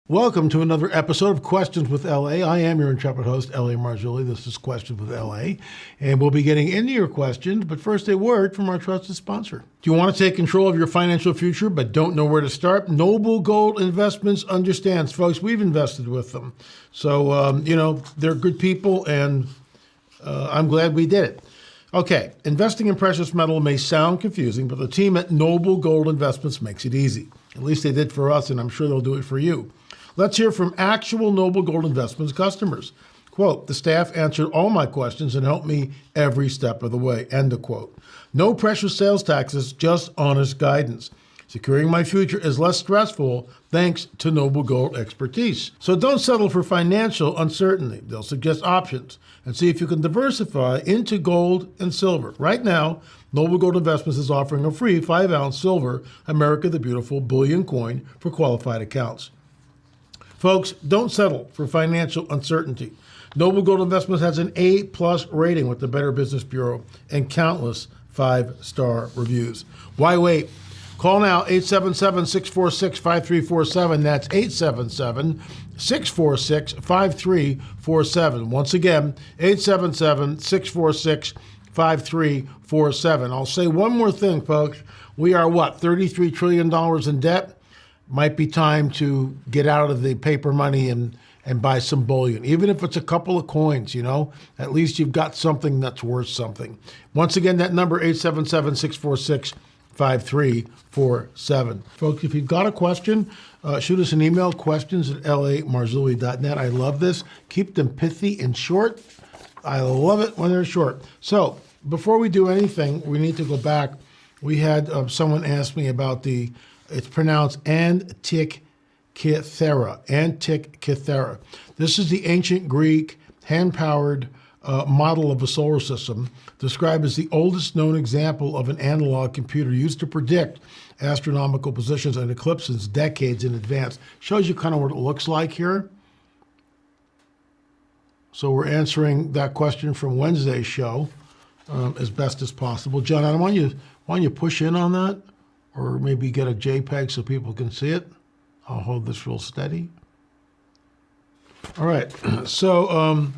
Welcome to another episode of Questions with LA. I am your intrepid host, LA Marzulli. This is Questions with LA. And we'll be getting into your questions, but first a word from our trusted sponsor. Do you want to take control of your financial future but don't know where to start? Noble Gold Investments understands. Folks, we've invested with them. So, they're good people, and I'm glad we did it. Okay, investing in precious metal may sound confusing, but the team at Noble Gold Investments makes it easy. At least they did for us, and I'm sure they'll do it for you. Let's hear from actual Noble Gold Investments customers. Quote, the staff answered all my questions and helped me every step of the way, end of quote. No precious sales taxes, just honest guidance. Securing my future is less stressful thanks to Noble Gold expertise. So don't settle for financial uncertainty. They'll suggest options and see if you can diversify into gold and silver. Right now, Noble Gold Investments is offering a free 5-ounce silver America the Beautiful bullion coin for qualified accounts. Folks, don't settle for financial uncertainty. Noble Gold Investments has an A+ rating with the Better Business Bureau and countless 5-star reviews. Why wait? Call now, 877-646-5347. That's 877-646-5347. Once again, 877-646-5347. I'll say one more thing, folks. We are, $33 trillion in debt? Might be time to get out of the paper money and buy some bullion. Even if it's a couple of coins, at least you've got something that's worth something. Once again, that number, 877-646-5347. Folks, if you've got a question, shoot us an email, questions@lamarzulli.net. I love this. Keep them pithy and short. I love it when they're short. So before we do anything, we need to go back. We had someone ask me about it's pronounced Antikythera. Antikythera. This is the ancient Greek hand-powered model of a solar system, described as the oldest known example of an analog computer used to predict astronomical positions and eclipses decades in advance. Shows you kind of what it looks like here. So we're answering that question from Wednesday's show as best as possible. John, why don't you push in on that? Or maybe get a JPEG so people can see it. I'll hold this real steady. All right, so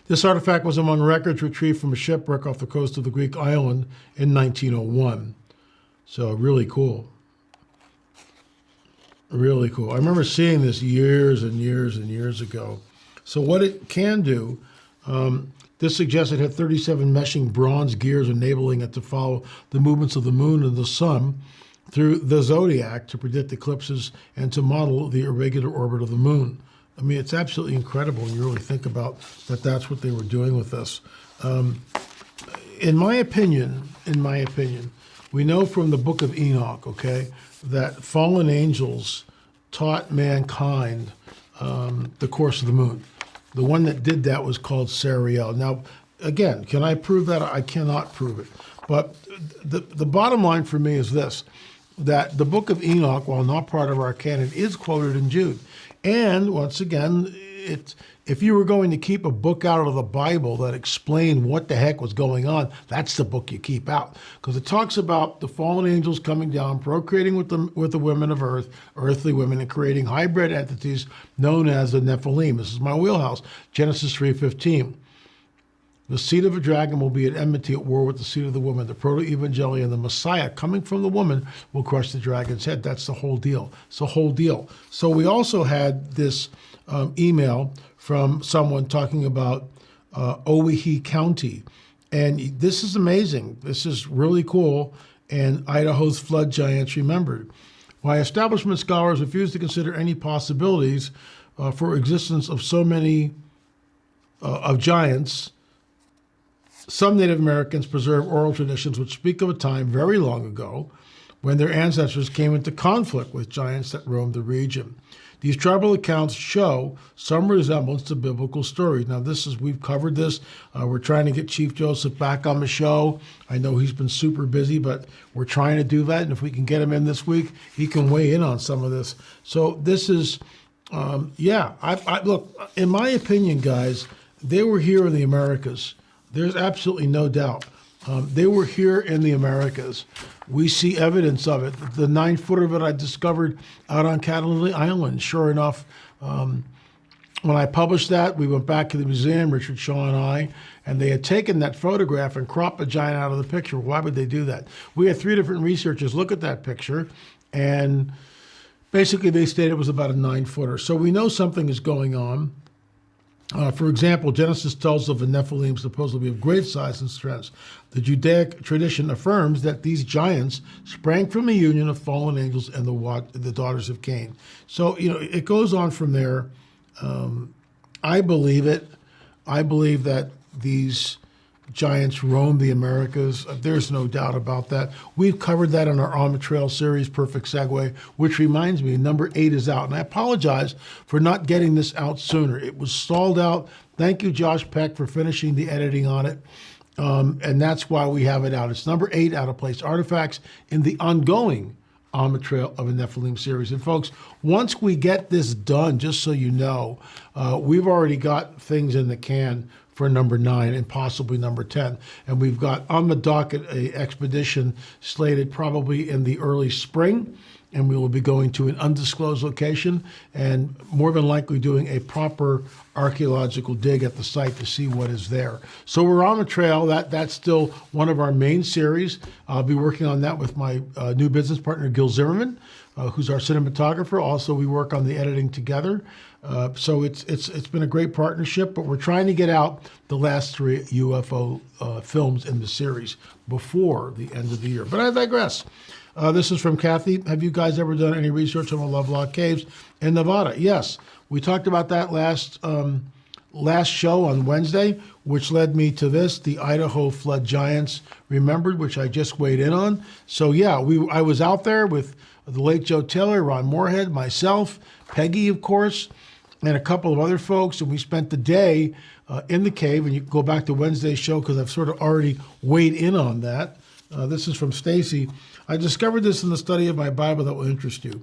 this artifact was among records retrieved from a shipwreck off the coast of the Greek island in 1901. So really cool. Really cool. I remember seeing this years and years and years ago. So what it can do, this suggests it had 37 meshing bronze gears enabling it to follow the movements of the moon and the sun through the zodiac to predict eclipses and to model the irregular orbit of the moon. I mean, it's absolutely incredible when you really think about that. That's what they were doing with this. In my opinion, we know from the book of Enoch, that fallen angels taught mankind the course of the moon. The one that did that was called Sariel. Now, again, can I prove that? I cannot prove it. But the bottom line for me is this, that the book of Enoch, while not part of our canon, is quoted in Jude. And once again, if you were going to keep a book out of the Bible that explained what the heck was going on, that's the book you keep out. Because it talks about the fallen angels coming down, procreating with the women of earth, earthly women, and creating hybrid entities known as the Nephilim. This is my wheelhouse, Genesis 3:15. The seed of a dragon will be at enmity at war with the seed of the woman. The proto-evangelion, the Messiah coming from the woman, will crush the dragon's head. That's the whole deal. It's the whole deal. So we also had this email from someone talking about Owyhee County. And this is amazing. This is really cool. And Idaho's flood giants remembered. Why establishment scholars refuse to consider any possibilities for existence of so many of giants, some Native Americans preserve oral traditions which speak of a time very long ago when their ancestors came into conflict with giants that roamed the region. These tribal accounts show some resemblance to biblical stories. Now, we've covered this. We're trying to get Chief Joseph back on the show. I know he's been super busy, but we're trying to do that. And if we can get him in this week, he can weigh in on some of this. So this is, look, in my opinion, guys, they were here in the Americas. There's absolutely no doubt. They were here in the Americas. We see evidence of it. The 9-footer that I discovered out on Catalina Island, sure enough, when I published that, we went back to the museum, Richard Shaw and I, and they had taken that photograph and cropped the giant out of the picture. Why would they do that? We had 3 different researchers look at that picture, and basically they stated it was about a 9-footer. So we know something is going on. For example, Genesis tells of the Nephilim supposedly of great size and strength. The Judaic tradition affirms that these giants sprang from a union of fallen angels and the daughters of Cain. So, it goes on from there. I believe it. I believe that these giants roam the Americas. There's no doubt about that. We've covered that in our On the Trail series, Perfect Segue, which reminds me, number 8 is out. And I apologize for not getting this out sooner. It was stalled out. Thank you, Josh Peck, for finishing the editing on it. And that's why we have it out. It's number 8, Out of Place Artifacts, in the ongoing On the Trail of a Nephilim series. And folks, once we get this done, just so you know, we've already got things in the can for number 9 and possibly number 10. And we've got on the docket a expedition slated probably in the early spring, and we will be going to an undisclosed location and more than likely doing a proper archaeological dig at the site to see what is there. So we're on the trail. That's still one of our main series. I'll be working on that with my new business partner, Gil Zimmerman, who's our cinematographer. Also, we work on the editing together. So it's been a great partnership, but we're trying to get out the last 3 UFO films in the series before the end of the year. But I digress. This is from Kathy. Have you guys ever done any research on the Lovelock Caves in Nevada? Yes. We talked about that last show on Wednesday, which led me to this, the Idaho Flood Giants Remembered, which I just weighed in on. So yeah, I was out there with the late Joe Taylor, Ron Moorhead, myself, Peggy, of course, and a couple of other folks, and we spent the day in the cave. And you can go back to Wednesday's show because I've sort of already weighed in on that. This is from Stacy. I discovered this in the study of my Bible that will interest you.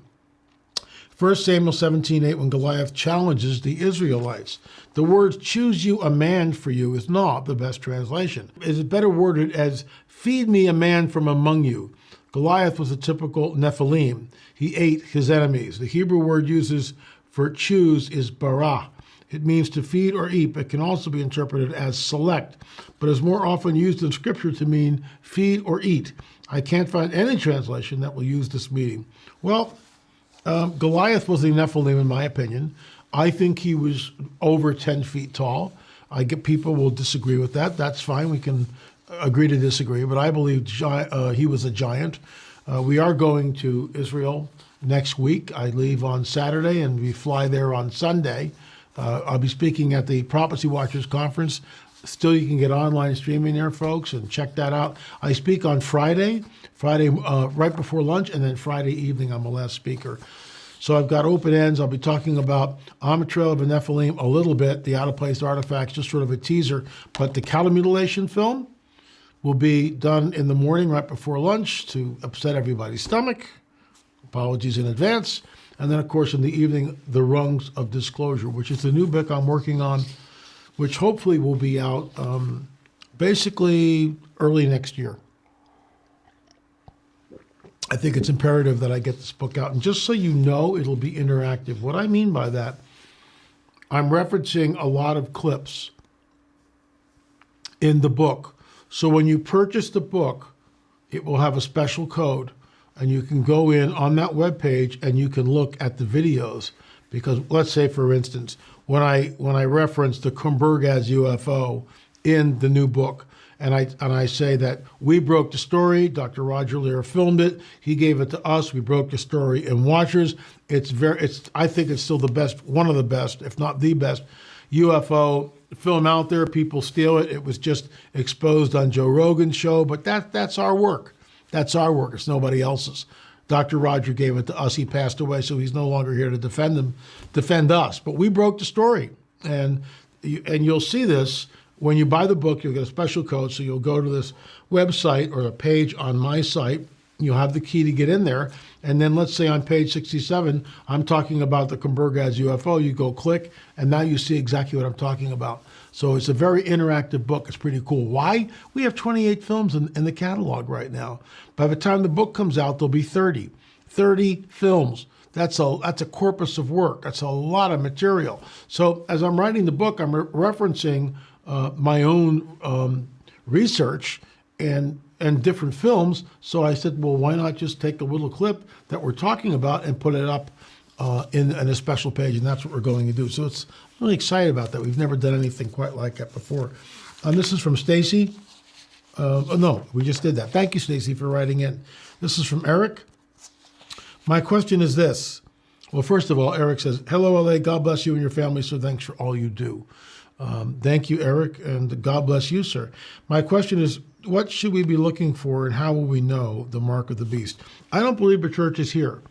1 Samuel 17:8, when Goliath challenges the Israelites. The words, choose you a man for you, is not the best translation. It is better worded as, feed me a man from among you. Goliath was a typical Nephilim. He ate his enemies. The Hebrew word uses for choose is bara. It means to feed or eat, but can also be interpreted as select, but is more often used in Scripture to mean feed or eat. I can't find any translation that will use this meaning. Well, Goliath was a Nephilim, in my opinion. I think he was over 10 feet tall. I get people will disagree with that. That's fine. We can agree to disagree, but I believe he was a giant. We are going to Israel next week. I leave on Saturday and we fly there on Sunday. I'll be speaking at the Prophecy Watchers Conference. Still, you can get online streaming there, folks, and check that out. I speak on Friday right before lunch, and then Friday evening I'm a last speaker. So I've got open ends. I'll be talking about On the Trail of a Nephilim a little bit, the Out of Place Artifacts, just sort of a teaser. But the cattle mutilation film will be done in the morning right before lunch to upset everybody's stomach. Apologies in advance. And then, of course, in the evening, The Rungs of Disclosure, which is the new book I'm working on, which hopefully will be out basically early next year. I think it's imperative that I get this book out. And just so you know, it'll be interactive. What I mean by that, I'm referencing a lot of clips in the book. So when you purchase the book, it will have a special code. And you can go in on that webpage and you can look at the videos. Because let's say, for instance, when I reference the Kumburgaz UFO in the new book, and I say that we broke the story, Dr. Roger Lear filmed it, he gave it to us, we broke the story in Watchers. I think it's still the best, one of the best, if not the best UFO film out there. People steal it. It was just exposed on Joe Rogan's show, but that's our work. That's our work. It's nobody else's. Dr. Roger gave it to us. He passed away, so he's no longer here to defend us. But we broke the story, and you'll see this when you buy the book. You'll get a special code, so you'll go to this website or a page on my site, You'll have the key to get in there. And then let's say on page 67, I'm talking about the Kumburgaz UFO. You go click, and now you see exactly what I'm talking about. So it's a very interactive book. It's pretty cool. Why? We have 28 films in the catalog right now. By the time the book comes out, there'll be 30. 30 films. That's a corpus of work. That's a lot of material. So as I'm writing the book, I'm referencing my own research and different films. So I said, well, why not just take a little clip that we're talking about and put it up in a special page? And that's what we're going to do. So it's I'm really excited about that. We've never done anything quite like that before. This is from Stacy. Oh, no, we just did that. Thank you, Stacy, for writing in. This is from Eric. My question is this. Well, first of all, Eric says, hello, LA. God bless you and your family, so thanks for all you do. Thank you, Eric, and God bless you, sir. My question is, what should we be looking for, and how will we know the mark of the beast? I don't believe the church is here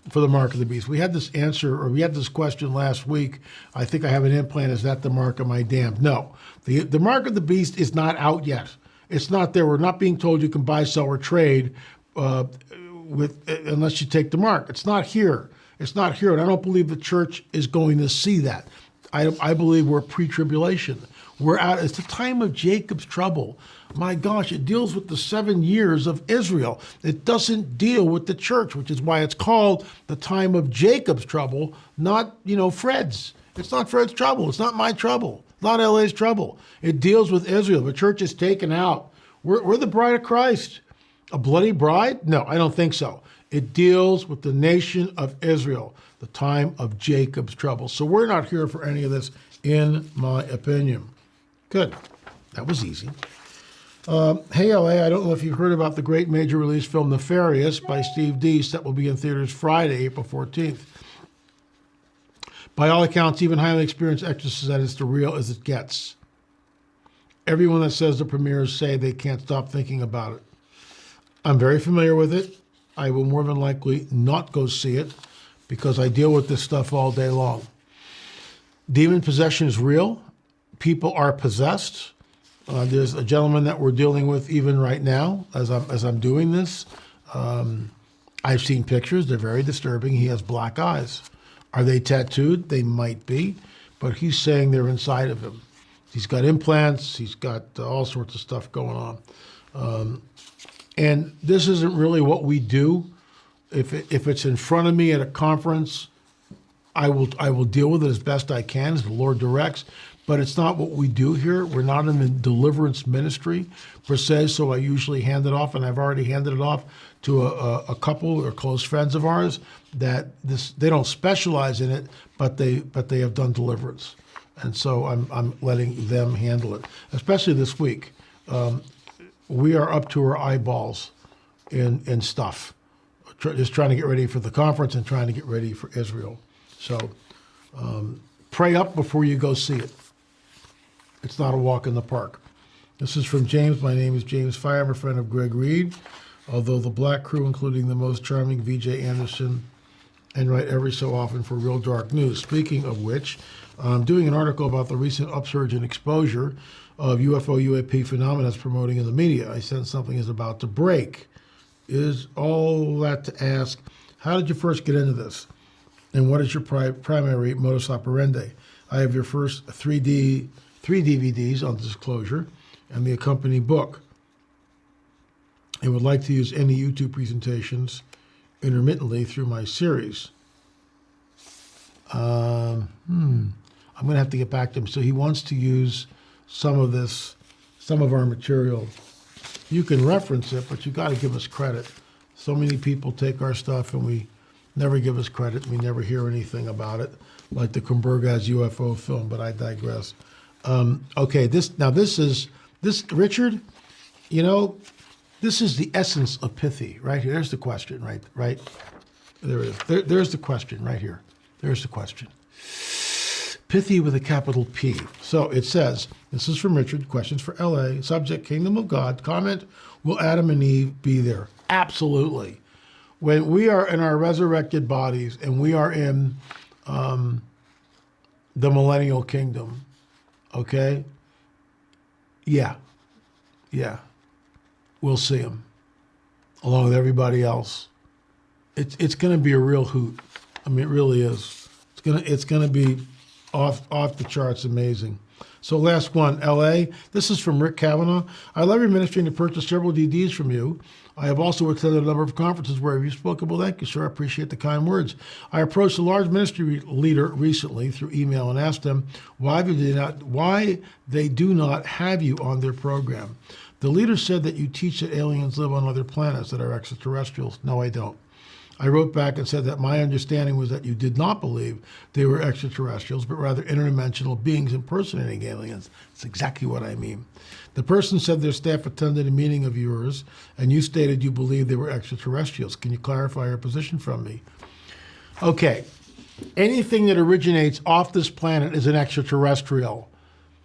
for the mark of the beast. We had this answer, or we had this question last week. I think I have an implant. Is that the mark of my damned? No. The mark of the beast is not out yet. It's not there. We're not being told you can buy, sell, or trade unless you take the mark. It's not here. It's not here, and I don't believe the church is going to see that. I believe we're pre-tribulation. We're out. It's the time of Jacob's trouble. My gosh, it deals with the 7 years of Israel. It doesn't deal with the church, which is why it's called the time of Jacob's trouble, not, Fred's. It's not Fred's trouble. It's not my trouble. Not LA's trouble. It deals with Israel. The church is taken out. We're the bride of Christ. A bloody bride? No, I don't think so. It deals with the nation of Israel, the time of Jacob's trouble. So we're not here for any of this, in my opinion. Good. That was easy. Hey, LA, I don't know if you've heard about the great major release film Nefarious by Steve Deese that will be in theaters Friday, April 14th. By all accounts, even highly experienced exorcists said it's the real as it gets. Everyone that says the premieres say they can't stop thinking about it. I'm very familiar with it. I will more than likely not go see it because I deal with this stuff all day long. Demon possession is real. People are possessed. There's a gentleman that we're dealing with even right now as I'm doing this. I've seen pictures. They're very disturbing. He has black eyes. Are they tattooed? They might be, but he's saying they're inside of him. He's got implants. He's got all sorts of stuff going on. And this isn't really what we do. If it's in front of me at a conference, I will deal with it as best I can, as the Lord directs. But it's not what we do here. We're not in the deliverance ministry per se, so I usually hand it off, and I've already handed it off to a couple or close friends of ours that they don't specialize in it, but they have done deliverance, and so I'm letting them handle it. Especially this week, we are up to our eyeballs in stuff, just trying to get ready for the conference and trying to get ready for Israel. So pray up before you go see it. It's not a walk in the park. This is from James. My name is James Fire. I'm a friend of Greg Reed. Although the Black Crew, including the most charming VJ Anderson, and write every so often for Real Dark News. Speaking of which, I'm doing an article about the recent upsurge in exposure of UFO UAP phenomena as promoting in the media. I sense something is about to break. Is all that to ask, how did you first get into this? And what is your primary modus operandi? I have your first three DVDs on disclosure and the accompanying book, and would like to use any YouTube presentations intermittently through my series. I'm going to have to get back to him. So he wants to use some of our material. You can reference it, but you got to give us credit. So many people take our stuff and we never give us credit. We never hear anything about it, like the Kumburgaz UFO film, but I digress. Okay, this Richard, this is the essence of pithy, right here. There's the question, right? There it is. There's the question right here. There's the question. Pithy with a capital P. So it says, this is from Richard, questions for LA, subject, Kingdom of God, comment, will Adam and Eve be there? Absolutely. When we are in our resurrected bodies and we are in the millennial kingdom, okay? Yeah. We'll see them. along with everybody else. It's going to be a real hoot. I mean, it really is. It's gonna be off the charts amazing. So last one, L.A. This is from Rick Kavanaugh. I love your ministry and to purchase several DVDs from you. I have also attended a number of conferences where you've spoken. Well, thank you, sir. I appreciate the kind words. I approached a large ministry leader recently through email and asked them why they do not have you on their program. The leader said that you teach that aliens live on other planets that are extraterrestrials. No, I don't. I wrote back and said that my understanding was that you did not believe they were extraterrestrials, but rather interdimensional beings impersonating aliens. That's exactly what I mean. The person said their staff attended a meeting of yours, and you stated you believed they were extraterrestrials. Can you clarify your position from me? Okay. Anything that originates off this planet is an extraterrestrial.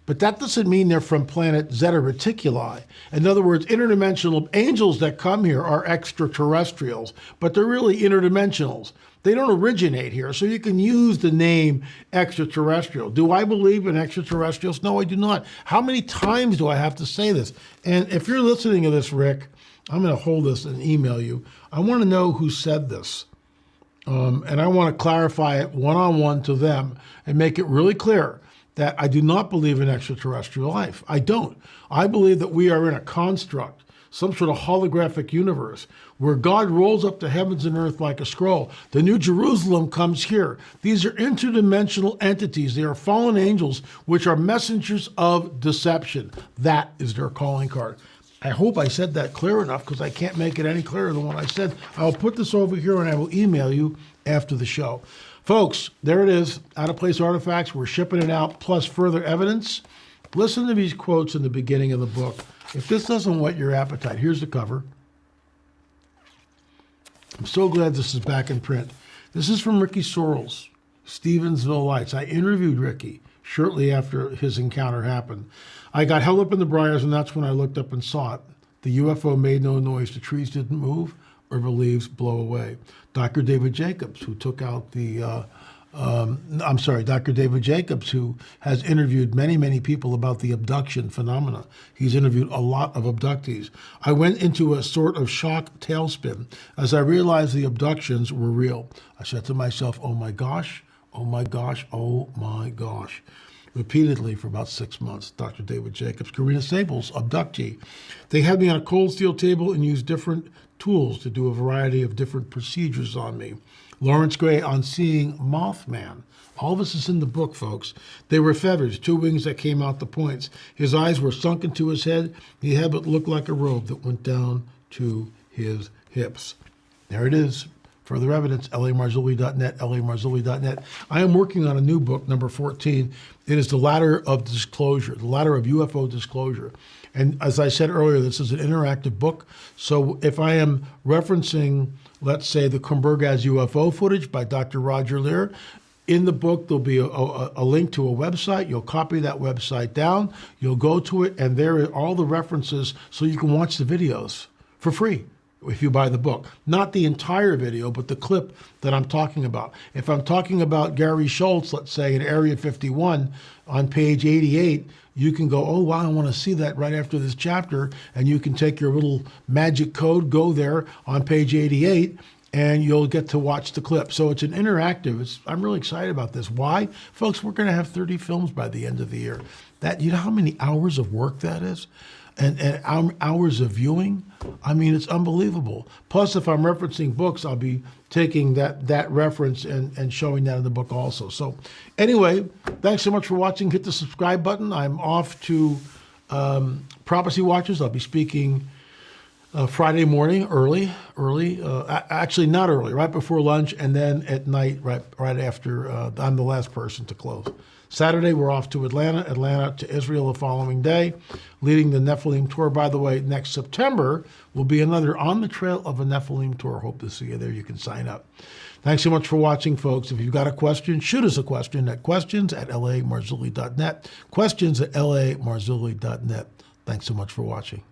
But that doesn't mean they're from planet Zeta Reticuli. In other words, interdimensional angels that come here are extraterrestrials, but they're really interdimensionals. They don't originate here, so you can use the name extraterrestrial. Do I believe in extraterrestrials? No, I do not. How many times do I have to say this? And if you're listening to this, Rick, I'm going to hold this and email you. I want to know who said this. And I want to clarify it one-on-one to them and make it really clear that I do not believe in extraterrestrial life. I don't. I believe that we are in a construct, some sort of holographic universe, where God rolls up the heavens and earth like a scroll. The New Jerusalem comes here. These are interdimensional entities. They are fallen angels, which are messengers of deception. That is their calling card. I hope I said that clear enough, because I can't make it any clearer than what I said. I'll put this over here and I will email you after the show. Folks, there it is, Out of Place Artifacts. We're shipping it out, plus further evidence. Listen to these quotes in the beginning of the book. If this doesn't whet your appetite, here's the cover. I'm so glad this is back in print. This is from Ricky Sorrells, Stevensville Lights. I interviewed Ricky shortly after his encounter happened. I got held up in the briars, and that's when I looked up and saw it. The UFO made no noise. The trees didn't move, or the leaves blow away. Dr. David Jacobs, who took out Dr. David Jacobs, who has interviewed many, many people about the abduction phenomena. He's interviewed a lot of abductees. I went into a sort of shock tailspin as I realized the abductions were real. I said to myself, oh my gosh, oh my gosh, oh my gosh. Repeatedly for about 6 months. Dr. David Jacobs, Karina Sables, abductee. They had me on a cold steel table and used different tools to do a variety of different procedures on me. Lawrence Gray on seeing Mothman. All this is in the book, folks. They were feathers, 2 wings that came out the points. His eyes were sunk into his head. He had what looked like a robe that went down to his hips. There it is. Further evidence, lamarzulli.net, lamarzulli.net. I am working on a new book, number 14. It is the Ladder of Disclosure, the Ladder of UFO Disclosure. And as I said earlier, this is an interactive book. So if I am referencing, let's say, the Kumbergaz UFO footage by Dr. Roger Lear, in the book, there'll be a link to a website. You'll copy that website down. You'll go to it, and there are all the references so you can watch the videos for free if you buy the book. Not the entire video, but the clip that I'm talking about. If I'm talking about Gary Schultz, let's say in Area 51 on page 88, you can go, oh, wow, I want to see that right after this chapter. And you can take your little magic code, go there on page 88, and you'll get to watch the clip. So it's an interactive. I'm really excited about this. Why? Folks, we're going to have 30 films by the end of the year. That, you know how many hours of work that is? And hours of viewing? I mean, it's unbelievable. Plus, if I'm referencing books, I'll be taking that reference and showing that in the book also. So anyway, thanks so much for watching. Hit the subscribe button. I'm off to Prophecy Watchers. I'll be speaking Friday morning, early, actually not early, right before lunch, and then at night, right after, I'm the last person to close. Saturday, we're off to Atlanta to Israel the following day, leading the Nephilim tour. By the way, next September will be another On the Trail of a Nephilim tour. Hope to see you there. You can sign up. Thanks so much for watching, folks. If you've got a question, shoot us a question at questions@lamarzulli.net, questions@lamarzulli.net. Thanks so much for watching.